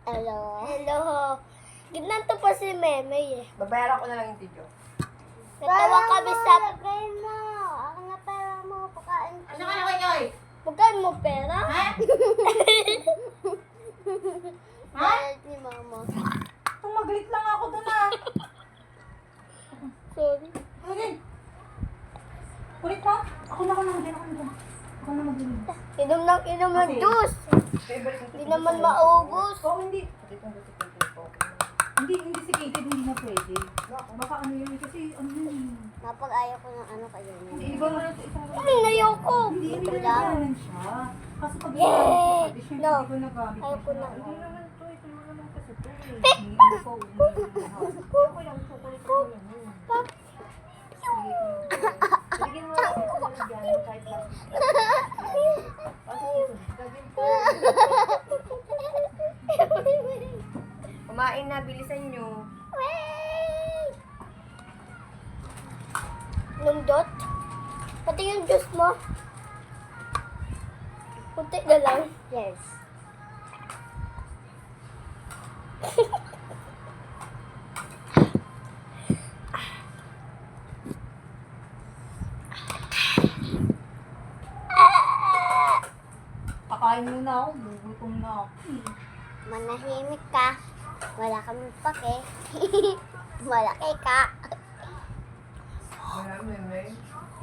Hello. Hello. Ginanto pa si Meme eh. Babayaran ko na lang yung video. Natawa kami sa... Lagay mo. Ako na pera mo. Pakain ko. Ano ka na kayo? Magkaan mo pera? Ha? Bayad ni mama. Tumaglit lang ako doon ah. Sorry. Okay. Kulit mo? Ako na mag-inom. Ako na mag-inom. Inom ng Okay. juice. Favorite ko. Hindi naman maubos. Oo, hindi. Hindi si Katie, hindi na pwede. Baka ano yun, kasi ano yun. Napag ayaw ko ng ano kayo. Hindi, iba mo lang sa isang Ayoko. Hindi, Ito hindi lang. naman siya. Kasi pag Yay! nagamit ko, No. hindi ko nagamit. Ayoko na. Hindi naman to, ito naman kasi to. Hindi ko Ayoko lang, chocolate ko lang yun. Bigyan mo lang ako ng lagyan, kahit lang. Kasi ito, gagawin ko. Kumain na, bilisan nyo. Nundot? Pati yung juice mo. Kunti na lang. Yes. Pakain muna ako, gugutom na ako. Manahimik ka. Wala kami pake. Malaki ka.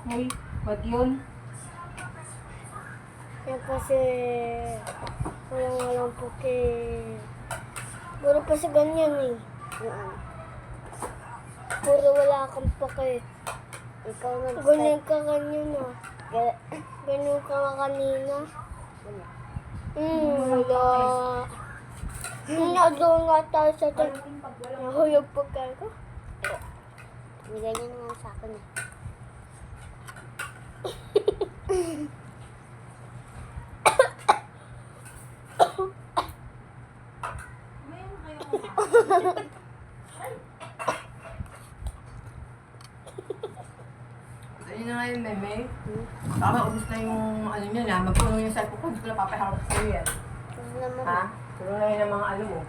Hoy, ba't yun? Yan kasi walang puke. Puro pa sa ganyan eh. Puro wala kang puke. Ikaw nga. Ganyan ka ganyan ah. Ganyan ka nga kanina. Wala. Doon nga tayo sa ito. Nahulog puke ko. Bigay niya naman sa akin eh. Ayun na nga yung meme. Baka ubus na yung ano niya na, magpuno yung cellphone ko, hindi ko na papaharap sa'yo yan. Ano naman? Ha? Puno na yun ang mga ano mo.